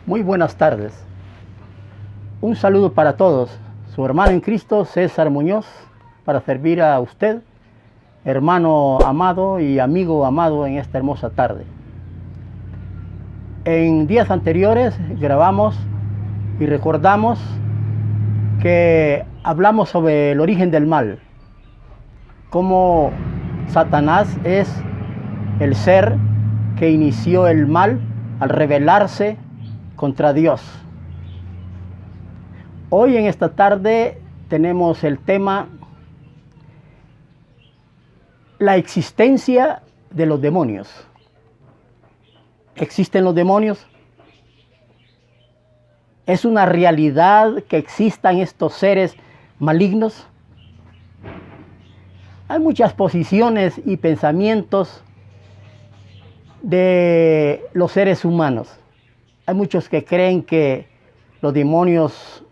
Muy buenas tardes. Un saludo para todos. Su hermano en Cristo, César Muñoz, para servir a usted, hermano amado y amigo amado en esta hermosa tarde. En días anteriores grabamos y recordamos que hablamos sobre el origen del mal, cómo Satanás es el ser que inició el mal al rebelarse contra Dios. Hoy en esta tarde tenemos el tema la existencia de los demonios. ¿Existen los demonios? ¿Es una realidad que existan estos seres malignos? Hay muchas posiciones y pensamientos de los seres humanos. Hay muchos que creen que los demonios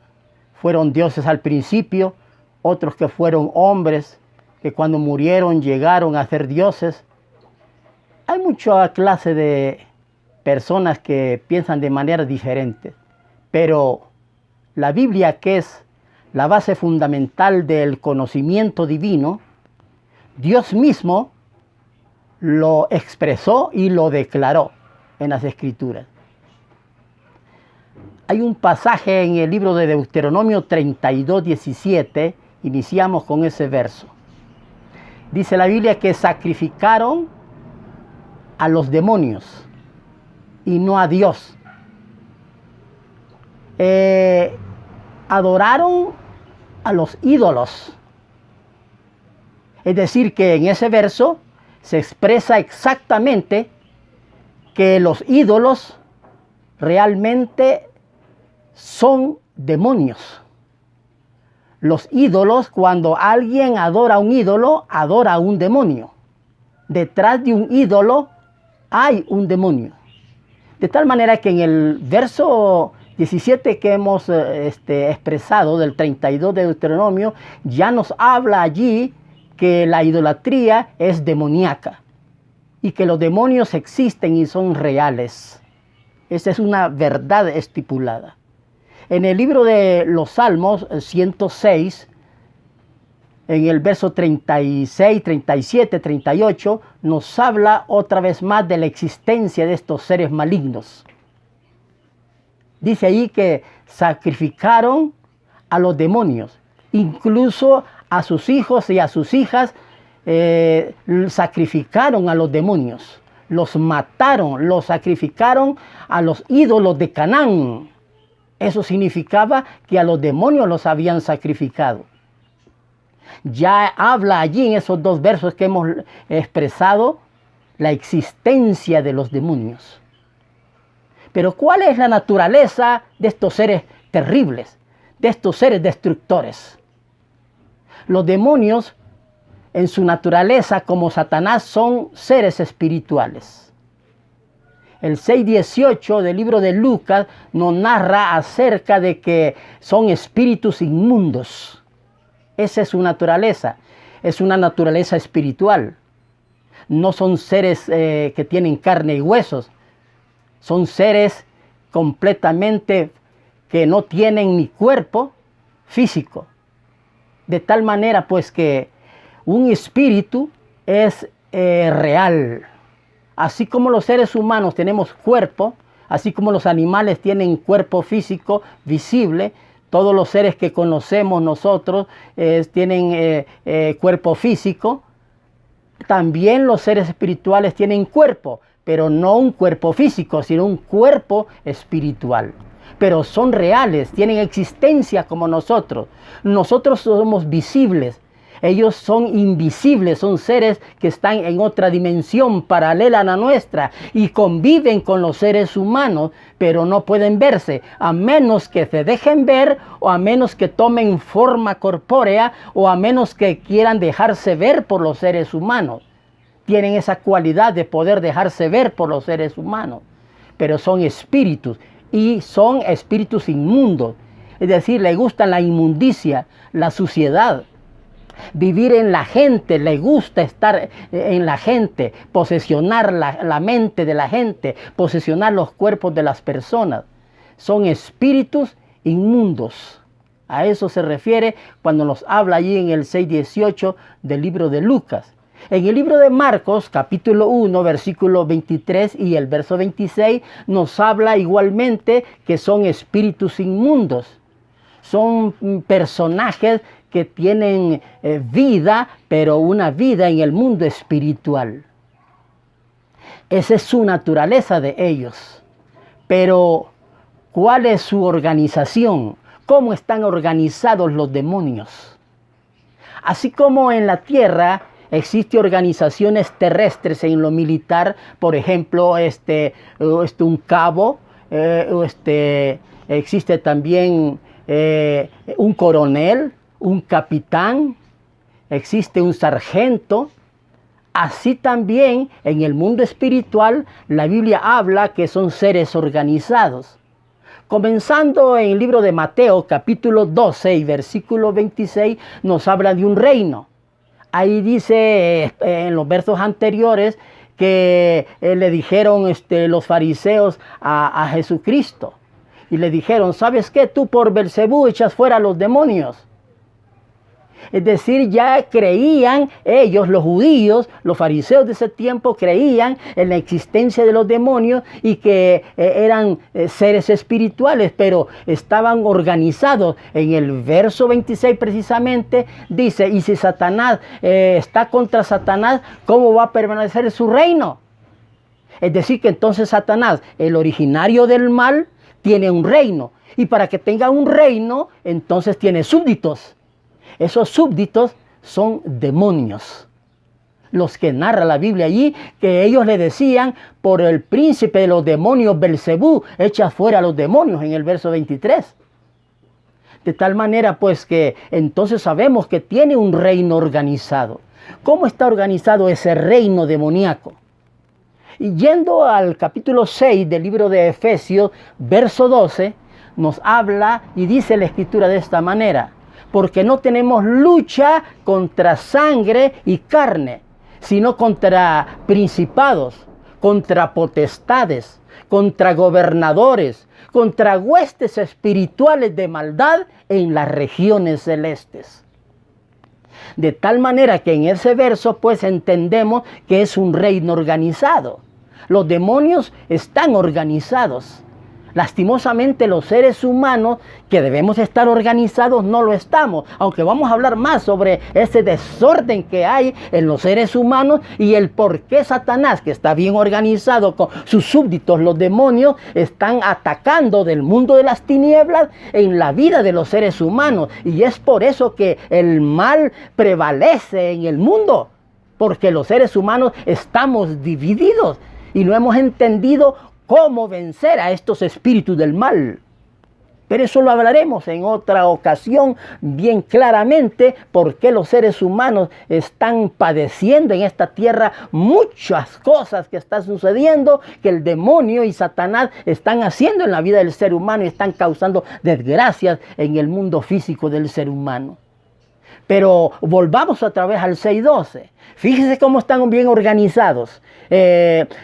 fueron dioses al principio, otros que fueron hombres, que cuando murieron llegaron a ser dioses. Hay mucha clase de personas que piensan de manera diferente, pero la Biblia, que es la base fundamental del conocimiento divino, Dios mismo lo expresó y lo declaró en las Escrituras. Hay un pasaje en el libro de Deuteronomio 32:17, iniciamos con ese verso. Dice la Biblia que sacrificaron a los demonios y no a Dios. Adoraron a los ídolos. Es decir, que en ese verso se expresa exactamente que los ídolos realmente son demonios. Los ídolos, cuando alguien adora a un ídolo, adora a un demonio. Detrás de un ídolo hay un demonio. De tal manera que en el verso 17 que hemos expresado del 32 de Deuteronomio, ya nos habla allí que la idolatría es demoníaca y que los demonios existen y son reales. Esa es una verdad estipulada. En el libro de los Salmos 106, en el verso 36, 37, 38, nos habla otra vez más de la existencia de estos seres malignos. Dice ahí que sacrificaron a los demonios, incluso a sus hijos y a sus hijas sacrificaron a los demonios, los mataron, los sacrificaron a los ídolos de Canaán. Eso significaba que a los demonios los habían sacrificado. Ya habla allí en esos dos versos que hemos expresado la existencia de los demonios. Pero ¿cuál es la naturaleza de estos seres terribles, de estos seres destructores? Los demonios, en su naturaleza, como Satanás, son seres espirituales. El 6:18 del libro de Lucas nos narra acerca de que son espíritus inmundos. Esa es su naturaleza. Es una naturaleza espiritual. No son seres que tienen carne y huesos. Son seres completamente que no tienen ni cuerpo físico. De tal manera pues que un espíritu es real. Así como los seres humanos tenemos cuerpo, así como los animales tienen cuerpo físico visible, todos los seres que conocemos nosotros tienen cuerpo físico. También los seres espirituales tienen cuerpo, pero no un cuerpo físico, sino un cuerpo espiritual. Pero son reales, tienen existencia como nosotros. Nosotros somos visibles. Ellos son invisibles, son seres que están en otra dimensión paralela a la nuestra y conviven con los seres humanos, pero no pueden verse, a menos que se dejen ver o a menos que tomen forma corpórea o a menos que quieran dejarse ver por los seres humanos. Tienen esa cualidad de poder dejarse ver por los seres humanos, pero son espíritus y son espíritus inmundos. Es decir, les gusta la inmundicia, la suciedad. Vivir en la gente, le gusta estar en la gente, posesionar la mente de la gente, posesionar los cuerpos de las personas. son espíritus inmundos. A eso se refiere cuando nos habla allí en el 6:18 del libro de Lucas. En el libro de Marcos, capítulo 1, versículo 23 y el verso 26, nos habla igualmente que son espíritus inmundos. Son personajes que tienen vida, pero una vida en el mundo espiritual. Esa es su naturaleza de ellos. Pero, ¿cuál es su organización? ¿Cómo están organizados los demonios? Así como en la tierra existen organizaciones terrestres en lo militar, por ejemplo, un cabo, existe también un coronel, un capitán, existe un sargento. Así también en el mundo espiritual la Biblia habla que son seres organizados. Comenzando en el libro de Mateo capítulo 12 y versículo 26 nos habla de un reino. Ahí dice en los versos anteriores que le dijeron los fariseos a Jesucristo. Y le dijeron, ¿sabes qué? Tú por Belcebú echas fuera a los demonios. Es decir, ya creían ellos, los judíos, los fariseos de ese tiempo, creían en la existencia de los demonios y que eran seres espirituales, pero estaban organizados. En el verso 26 precisamente dice, y si Satanás está contra Satanás, ¿cómo va a permanecer su reino? Es decir, que entonces Satanás, el originario del mal, tiene un reino. Y para que tenga un reino, entonces tiene súbditos. Esos súbditos son demonios. Los que narra la Biblia allí, que ellos le decían, por el príncipe de los demonios Belcebú, echa fuera a los demonios, en el verso 23. De tal manera, pues, que entonces sabemos que tiene un reino organizado. ¿Cómo está organizado ese reino demoníaco? Y yendo al capítulo 6 del libro de Efesios, verso 12, nos habla y dice la Escritura de esta manera: porque no tenemos lucha contra sangre y carne, sino contra principados, contra potestades, contra gobernadores, contra huestes espirituales de maldad en las regiones celestes. De tal manera que en ese verso pues entendemos que es un reino organizado. Los demonios están organizados. Lastimosamente los seres humanos que debemos estar organizados no lo estamos, aunque vamos a hablar más sobre ese desorden que hay en los seres humanos y el por qué Satanás, que está bien organizado con sus súbditos, los demonios, están atacando del mundo de las tinieblas en la vida de los seres humanos. Y es por eso que el mal prevalece en el mundo, porque los seres humanos estamos divididos y no hemos entendido cómo vencer a estos espíritus del mal. Pero eso lo hablaremos en otra ocasión bien claramente, por qué los seres humanos están padeciendo en esta tierra muchas cosas que están sucediendo, que el demonio y Satanás están haciendo en la vida del ser humano y están causando desgracias en el mundo físico del ser humano. Pero volvamos otra vez al 6:12. Fíjense cómo están bien organizados.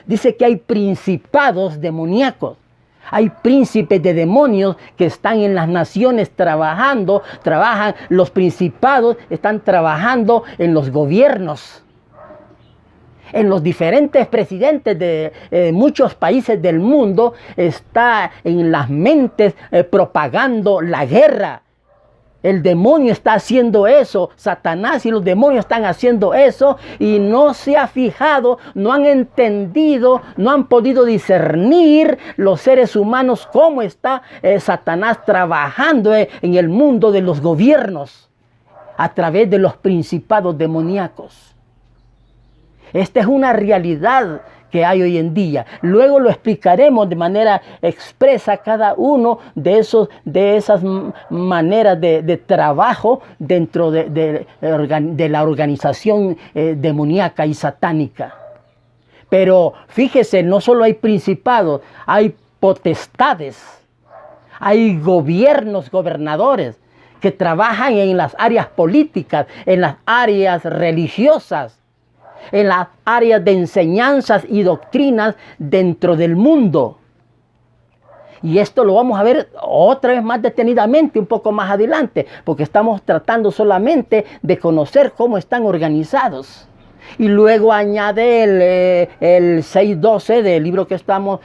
Dice que hay principados demoníacos. Hay príncipes de demonios que están en las naciones trabajan, los principados están trabajando en los gobiernos. En los diferentes presidentes de muchos países del mundo está en las mentes propagando la guerra. El demonio está haciendo eso, Satanás y los demonios están haciendo eso y no se ha fijado, no han entendido, no han podido discernir los seres humanos cómo está Satanás trabajando en el mundo de los gobiernos a través de los principados demoníacos. Esta es una realidad que hay hoy en día. Luego lo explicaremos de manera expresa cada uno de esas maneras de trabajo dentro de la organización demoníaca y satánica. Pero fíjese, no solo hay principados, hay potestades, hay gobernadores que trabajan en las áreas políticas, en las áreas religiosas, en las áreas de enseñanzas y doctrinas dentro del mundo. Y esto lo vamos a ver otra vez más detenidamente, un poco más adelante, porque estamos tratando solamente de conocer cómo están organizados. Y luego añade el 6:12 del libro que estamos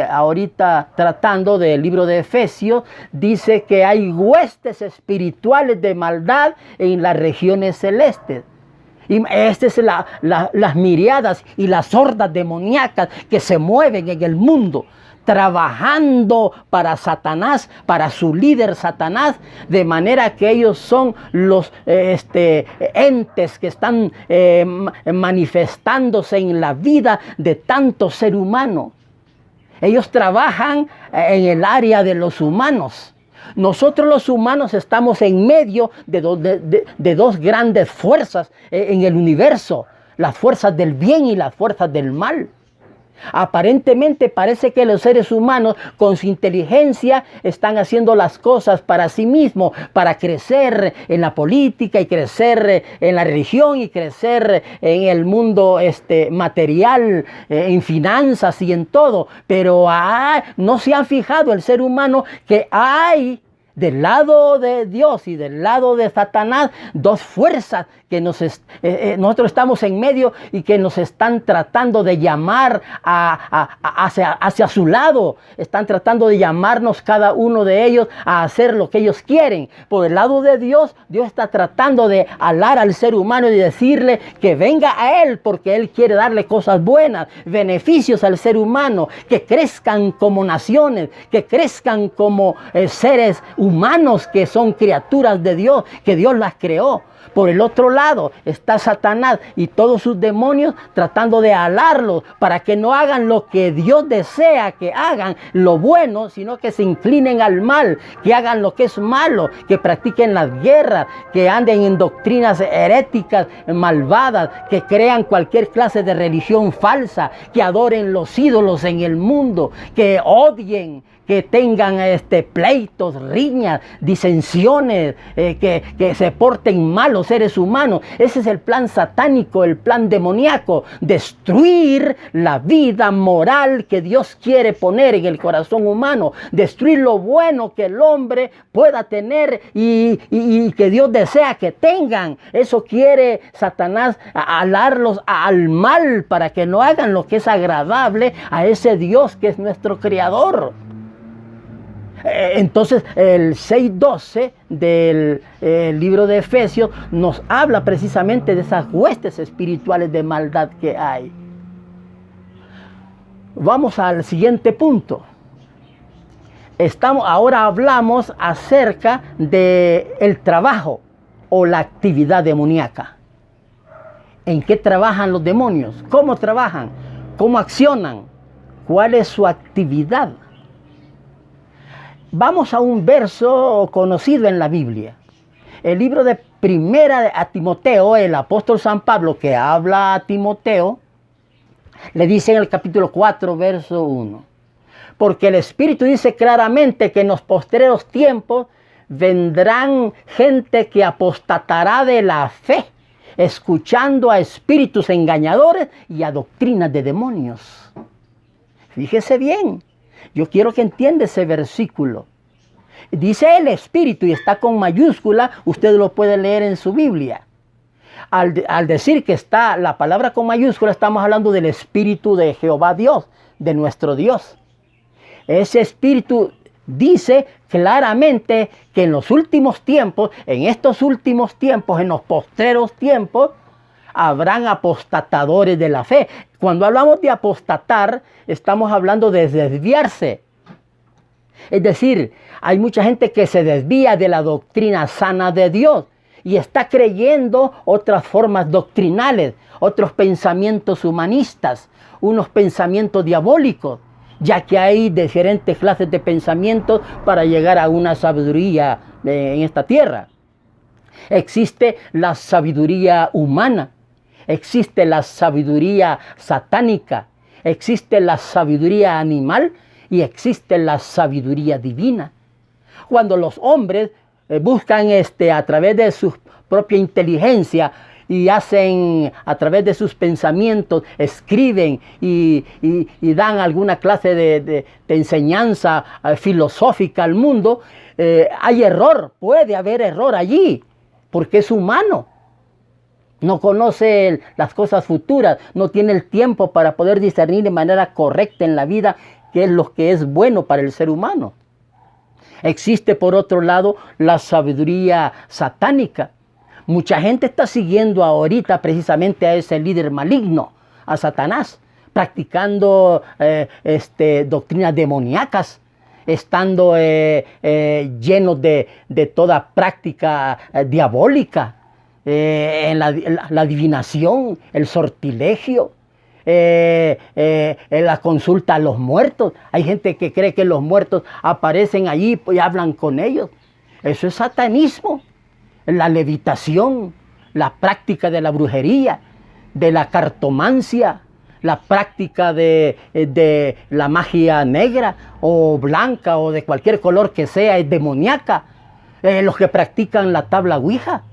ahorita tratando, del libro de Efesios, dice que hay huestes espirituales de maldad en las regiones celestes. Y estas son las miriadas y las hordas demoníacas que se mueven en el mundo, trabajando para Satanás, para su líder Satanás, de manera que ellos son los entes que están manifestándose en la vida de tanto ser humano. Ellos trabajan en el área de los humanos. Nosotros los humanos estamos en medio de dos grandes fuerzas en el universo, las fuerzas del bien y las fuerzas del mal. Aparentemente parece que los seres humanos con su inteligencia están haciendo las cosas para sí mismos, para crecer en la política y crecer en la religión y crecer en el mundo material, en finanzas y en todo. Pero no se han fijado el ser humano que hay del lado de Dios y del lado de Satanás dos fuerzas que nosotros estamos en medio y que nos están tratando de llamar hacia su lado. Están tratando de llamarnos cada uno de ellos a hacer lo que ellos quieren. Por el lado de Dios, Dios está tratando de alar al ser humano y decirle que venga a Él, porque Él quiere darle cosas buenas, beneficios al ser humano, que crezcan como naciones, que crezcan como seres humanos que son criaturas de Dios, que Dios las creó. Por el otro lado está Satanás y todos sus demonios tratando de alarlos para que no hagan lo que Dios desea que hagan, lo bueno, sino que se inclinen al mal, que hagan lo que es malo, que practiquen las guerras, que anden en doctrinas heréticas, malvadas, que crean cualquier clase de religión falsa, que adoren los ídolos en el mundo, que odien, que tengan pleitos, riñas, disensiones, que se porten mal los seres humanos. Ese es el plan satánico, el plan demoníaco, destruir la vida moral que Dios quiere poner en el corazón humano, destruir lo bueno que el hombre pueda tener y que Dios desea que tengan. Eso quiere Satanás, alarlos al mal para que no hagan lo que es agradable a ese Dios que es nuestro creador. Entonces el 6:12 del libro de Efesios nos habla precisamente de esas huestes espirituales de maldad que hay. Vamos al siguiente punto. Ahora hablamos acerca del trabajo o la actividad demoníaca. ¿En qué trabajan los demonios? ¿Cómo trabajan? ¿Cómo accionan? ¿Cuál es su actividad? Vamos a un verso conocido en la Biblia. El libro de Primera a Timoteo, el apóstol San Pablo que habla a Timoteo, le dice en el capítulo 4, verso 1. Porque el Espíritu dice claramente que en los postreros tiempos vendrán gente que apostatará de la fe, escuchando a espíritus engañadores y a doctrinas de demonios. Fíjese bien. Yo quiero que entienda ese versículo. Dice el Espíritu y está con mayúscula, usted lo puede leer en su Biblia. Al decir que está la palabra con mayúscula, estamos hablando del Espíritu de Jehová Dios, de nuestro Dios. Ese Espíritu dice claramente que en los últimos tiempos, en estos últimos tiempos, en los postreros tiempos, habrán apostatadores de la fe. Cuando hablamos de apostatar, estamos hablando de desviarse. Es decir, hay mucha gente que se desvía de la doctrina sana de Dios y está creyendo otras formas doctrinales, otros pensamientos humanistas, unos pensamientos diabólicos, ya que hay diferentes clases de pensamientos para llegar a una sabiduría en esta tierra. Existe la sabiduría humana. Existe la sabiduría satánica, existe la sabiduría animal y existe la sabiduría divina. Cuando los hombres buscan a través de su propia inteligencia y hacen a través de sus pensamientos, escriben y dan alguna clase de enseñanza filosófica al mundo, hay error, puede haber error allí, porque es humano. No conoce las cosas futuras, no tiene el tiempo para poder discernir de manera correcta en la vida qué es lo que es bueno para el ser humano. Existe por otro lado la sabiduría satánica. Mucha gente está siguiendo ahorita precisamente a ese líder maligno, a Satanás, practicando doctrinas demoníacas, estando llenos de toda práctica diabólica, en la adivinación, el sortilegio, la consulta a los muertos. Hay gente que cree que los muertos aparecen allí y hablan con ellos. Eso es satanismo. La levitación, la práctica de la brujería, de la cartomancia, la práctica de la magia negra o blanca o de cualquier color que sea, es demoníaca. Los que practican la tabla ouija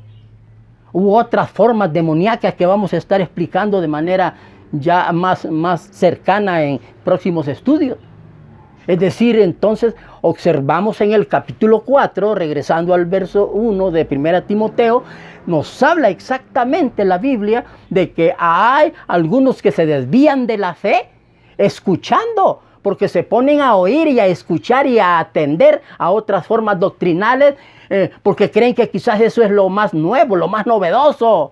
u otras formas demoníacas que vamos a estar explicando de manera ya más cercana en próximos estudios. Es decir, entonces observamos en el capítulo 4, regresando al verso 1 de 1 Timoteo, nos habla exactamente la Biblia de que hay algunos que se desvían de la fe escuchando, porque se ponen a oír y a escuchar y a atender a otras formas doctrinales, porque creen que quizás eso es lo más nuevo, lo más novedoso.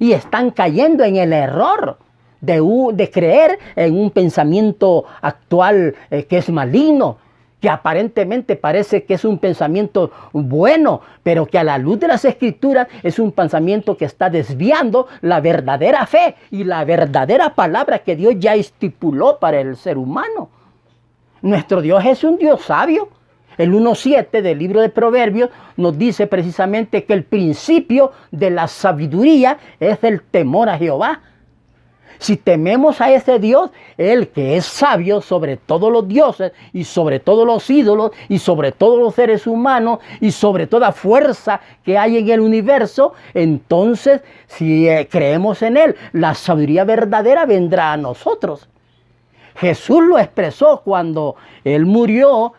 Y están cayendo en el error de creer en un pensamiento actual que es maligno, que aparentemente parece que es un pensamiento bueno, pero que a la luz de las Escrituras es un pensamiento que está desviando la verdadera fe y la verdadera palabra que Dios ya estipuló para el ser humano. Nuestro Dios es un Dios sabio. El 1:7 del libro de Proverbios nos dice precisamente que el principio de la sabiduría es el temor a Jehová. Si tememos a ese Dios, Él que es sabio sobre todos los dioses y sobre todos los ídolos y sobre todos los seres humanos y sobre toda fuerza que hay en el universo, entonces si creemos en Él, la sabiduría verdadera vendrá a nosotros. Jesús lo expresó cuando Él murió,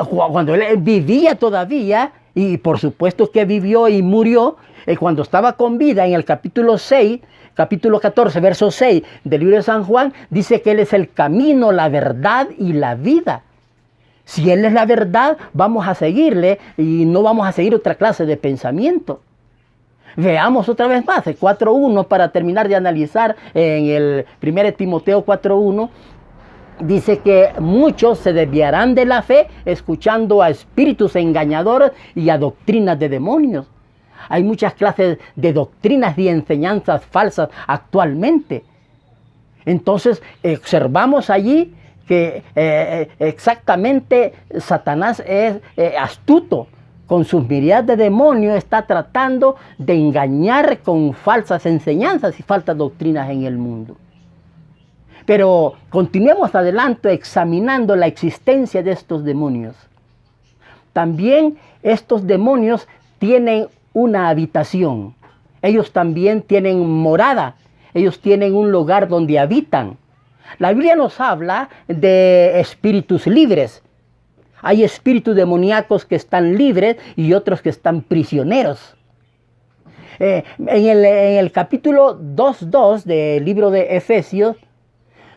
cuando Él vivía todavía, y por supuesto que vivió y murió, cuando estaba con vida en el capítulo 14, verso 6 del libro de San Juan, dice que Él es el camino, la verdad y la vida. Si Él es la verdad, vamos a seguirle y no vamos a seguir otra clase de pensamiento. Veamos otra vez más, el 4.1, para terminar de analizar en el 1 Timoteo 4.1, dice que muchos se desviarán de la fe escuchando a espíritus engañadores y a doctrinas de demonios. Hay muchas clases de doctrinas y enseñanzas falsas actualmente. Entonces observamos allí que exactamente Satanás es astuto. Con sus miríadas de demonios está tratando de engañar con falsas enseñanzas y falsas doctrinas en el mundo. Pero continuemos adelante examinando la existencia de estos demonios. También estos demonios tienen una habitación. Ellos también tienen morada. Ellos tienen un lugar donde habitan. La Biblia nos habla de espíritus libres. Hay espíritus demoníacos que están libres y otros que están prisioneros. En el capítulo 2.2 del libro de Efesios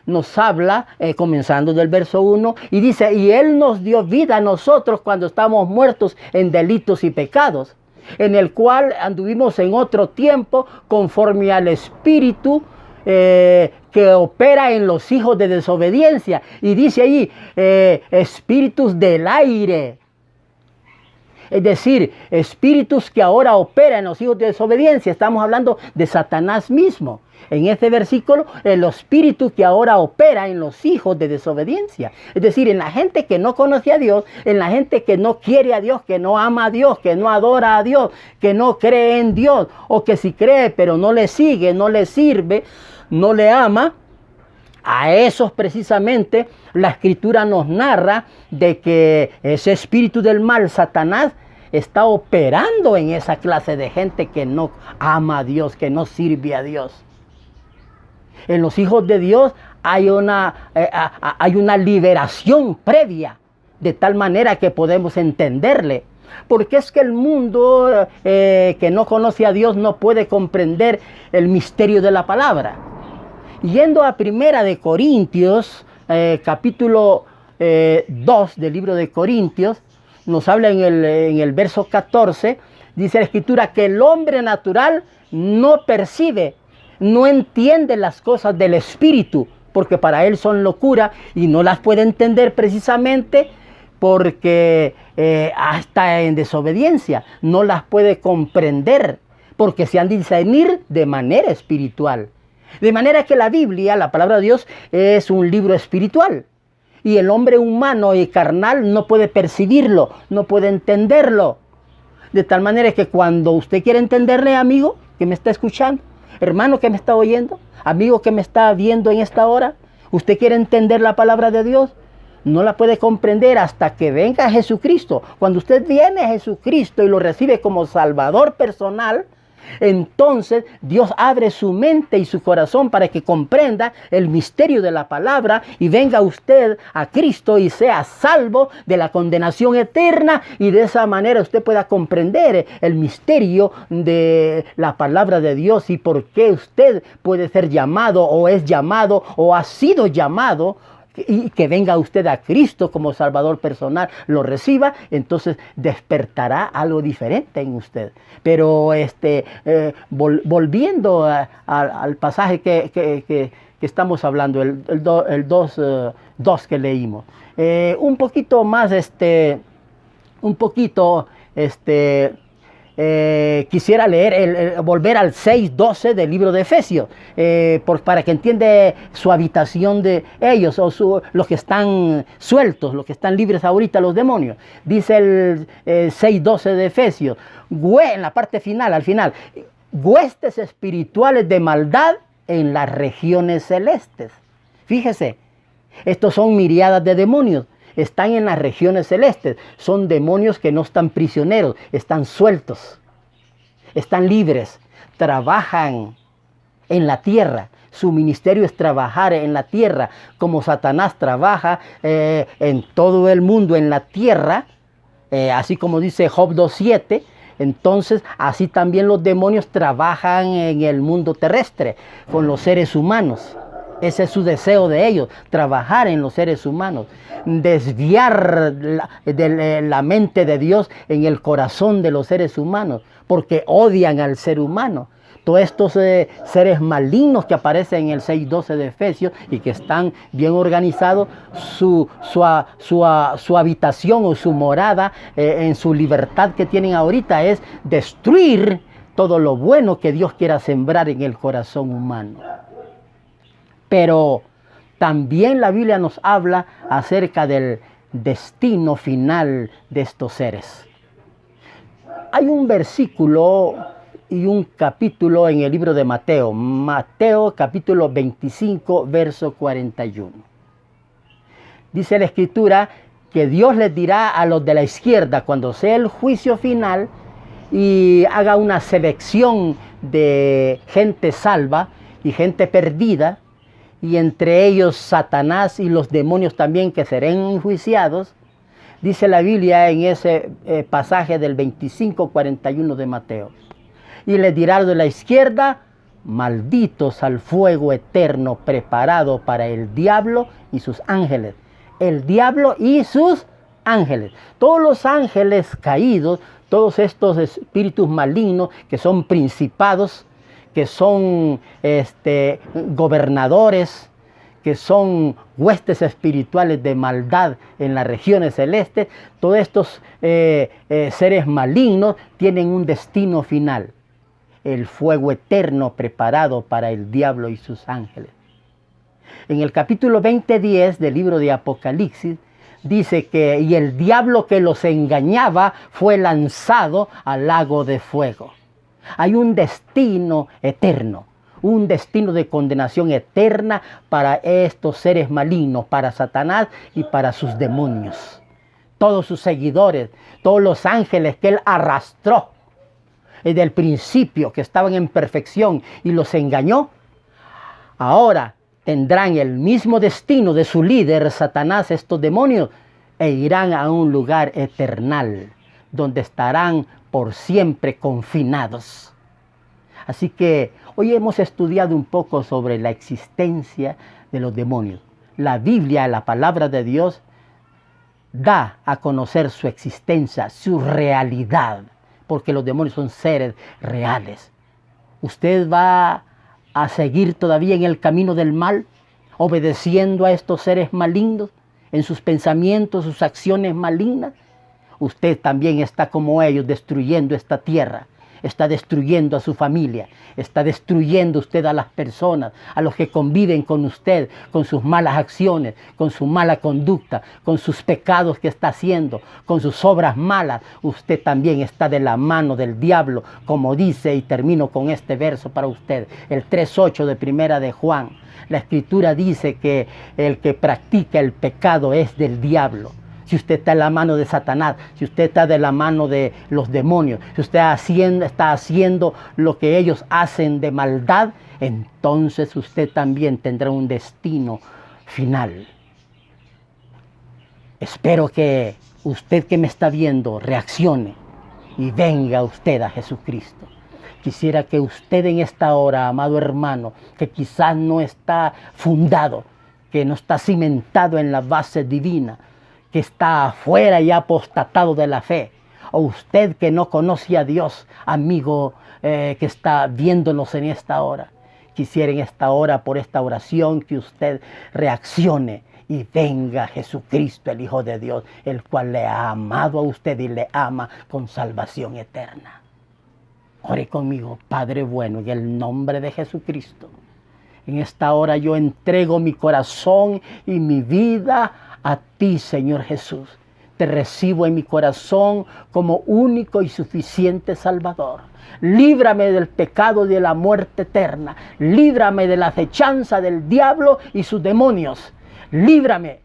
nos habla, comenzando del verso 1, y dice, y Él nos dio vida a nosotros cuando estábamos muertos en delitos y pecados, en el cual anduvimos en otro tiempo conforme al espíritu que opera en los hijos de desobediencia. Y dice allí, espíritus del aire. Es decir, espíritus que ahora operan en los hijos de desobediencia. Estamos hablando de Satanás mismo. En este versículo, el espíritu que ahora opera en los hijos de desobediencia. Es decir, en la gente que no conoce a Dios, en la gente que no quiere a Dios, que no ama a Dios, que no adora a Dios, que no cree en Dios, o que sí cree pero no le sigue, no le sirve, no le ama. A esos precisamente la Escritura nos narra de que ese espíritu del mal, Satanás, está operando en esa clase de gente que no ama a Dios, que no sirve a Dios. En los hijos de Dios hay una liberación previa, de tal manera que podemos entenderle. Porque es que el mundo que no conoce a Dios no puede comprender el misterio de la palabra. Yendo a Primera de Corintios, capítulo 2 del libro de Corintios, nos habla en el verso 14, dice la Escritura que el hombre natural no percibe, no entiende las cosas del Espíritu, porque para él son locura y no las puede entender precisamente porque está en desobediencia, no las puede comprender, porque se han de discernir de manera espiritual. De manera que la Biblia, la palabra de Dios, es un libro espiritual. Y el hombre humano y carnal no puede percibirlo, no puede entenderlo. De tal manera que cuando usted quiere entenderle, amigo que me está escuchando, hermano que me está oyendo, amigo que me está viendo en esta hora, usted quiere entender la palabra de Dios, no la puede comprender hasta que venga Jesucristo. Cuando usted viene a Jesucristo y lo recibe como Salvador personal, entonces Dios abre su mente y su corazón para que comprenda el misterio de la palabra y venga usted a Cristo y sea salvo de la condenación eterna, y de esa manera usted pueda comprender el misterio de la palabra de Dios y por qué usted puede ser llamado o es llamado o ha sido llamado, y que venga usted a Cristo como Salvador personal, lo reciba, entonces despertará algo diferente en usted. Pero volviendo al pasaje que estamos hablando, el 2 que leímos, un poquito más, quisiera leer, volver al 6:12 del libro de Efesios, para que entiende su habitación de ellos, o los que están sueltos, los que están libres ahorita, los demonios. Dice el 6:12 de Efesios, en la parte final, al final, huestes espirituales de maldad en las regiones celestes. Fíjese, estos son miriadas de demonios. Están en las regiones celestes. Son demonios que no están prisioneros, están sueltos, están libres, trabajan en la tierra. Su ministerio es trabajar en la tierra, como Satanás trabaja en todo el mundo en la tierra, así como dice Job 2:7. Entonces, así también los demonios trabajan en el mundo terrestre, con los seres humanos. Ese es su deseo de ellos, trabajar en los seres humanos, desviar la mente de Dios en el corazón de los seres humanos, porque odian al ser humano. Todos estos seres malignos que aparecen en el 6:12 de Efesios y que están bien organizados, su habitación o su morada en su libertad que tienen ahorita es destruir todo lo bueno que Dios quiera sembrar en el corazón humano. Pero también la Biblia nos habla acerca del destino final de estos seres. Hay un versículo y un capítulo en el libro de Mateo. Mateo capítulo 25, verso 41. Dice la Escritura que Dios les dirá a los de la izquierda cuando sea el juicio final y haga una selección de gente salva y gente perdida, y entre ellos Satanás y los demonios también que serán enjuiciados. Dice la Biblia en ese pasaje del 25:41 de Mateo. Y les dirá a los de la izquierda, malditos al fuego eterno preparado para el diablo y sus ángeles. El diablo y sus ángeles. Todos los ángeles caídos, todos estos espíritus malignos que son principados, que son gobernadores, que son huestes espirituales de maldad en las regiones celestes, todos estos seres malignos tienen un destino final, el fuego eterno preparado para el diablo y sus ángeles. En el capítulo 20:10 del libro de Apocalipsis dice que y el diablo que los engañaba fue lanzado al lago de fuego. Hay un destino eterno, un destino de condenación eterna para estos seres malignos, para Satanás y para sus demonios. todos sus seguidores, todos los ángeles que él arrastró desde el principio, que estaban en perfección y los engañó, ahora tendrán el mismo destino de su líder, Satanás, estos demonios, e irán a un lugar eternal, donde estarán por siempre confinados. Así que hoy hemos estudiado un poco sobre la existencia de los demonios. La Biblia, la palabra de Dios, da a conocer su existencia, su realidad, porque los demonios son seres reales. ¿Usted va a seguir todavía en el camino del mal, obedeciendo a estos seres malignos, en sus pensamientos, sus acciones malignas? Usted también está como ellos, destruyendo esta tierra, está destruyendo a su familia, está destruyendo usted a las personas, a los que conviven con usted, con sus malas acciones, con su mala conducta, con sus pecados que está haciendo, con sus obras malas. Usted también está de la mano del diablo, como dice, y termino con este verso para usted, el 3:8 de Primera de Juan. La Escritura dice que el que practica el pecado es del diablo. Si usted está en la mano de Satanás, si usted está de la mano de los demonios, si usted está haciendo lo que ellos hacen de maldad, entonces usted también tendrá un destino final. Espero que usted que me está viendo reaccione y venga usted a Jesucristo. Quisiera que usted en esta hora, amado hermano, que quizás no está fundado, que no está cimentado en la base divina, que está afuera y apostatado de la fe, o usted que no conoce a Dios, amigo que está viéndonos en esta hora, quisiera en esta hora, por esta oración, que usted reaccione y venga a Jesucristo, el Hijo de Dios, el cual le ha amado a usted y le ama con salvación eterna. Ore conmigo. Padre bueno, en el nombre de Jesucristo, en esta hora yo entrego mi corazón y mi vida a ti, Señor Jesús. Te recibo en mi corazón como único y suficiente Salvador. Líbrame del pecado y de la muerte eterna. Líbrame de la acechanza del diablo y sus demonios. Líbrame.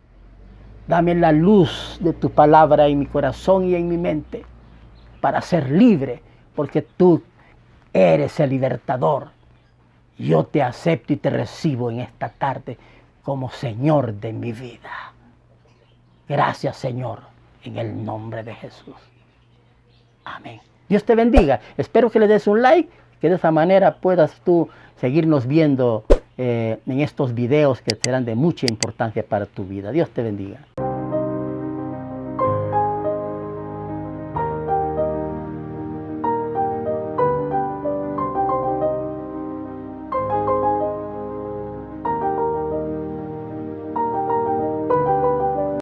Dame la luz de tu palabra en mi corazón y en mi mente para ser libre, porque tú eres el libertador. Yo te acepto y te recibo en esta tarde como Señor de mi vida. Gracias, Señor, en el nombre de Jesús. Amén. Dios te bendiga. Espero que le des un like, que de esa manera puedas tú seguirnos viendo en estos videos que serán de mucha importancia para tu vida. Dios te bendiga.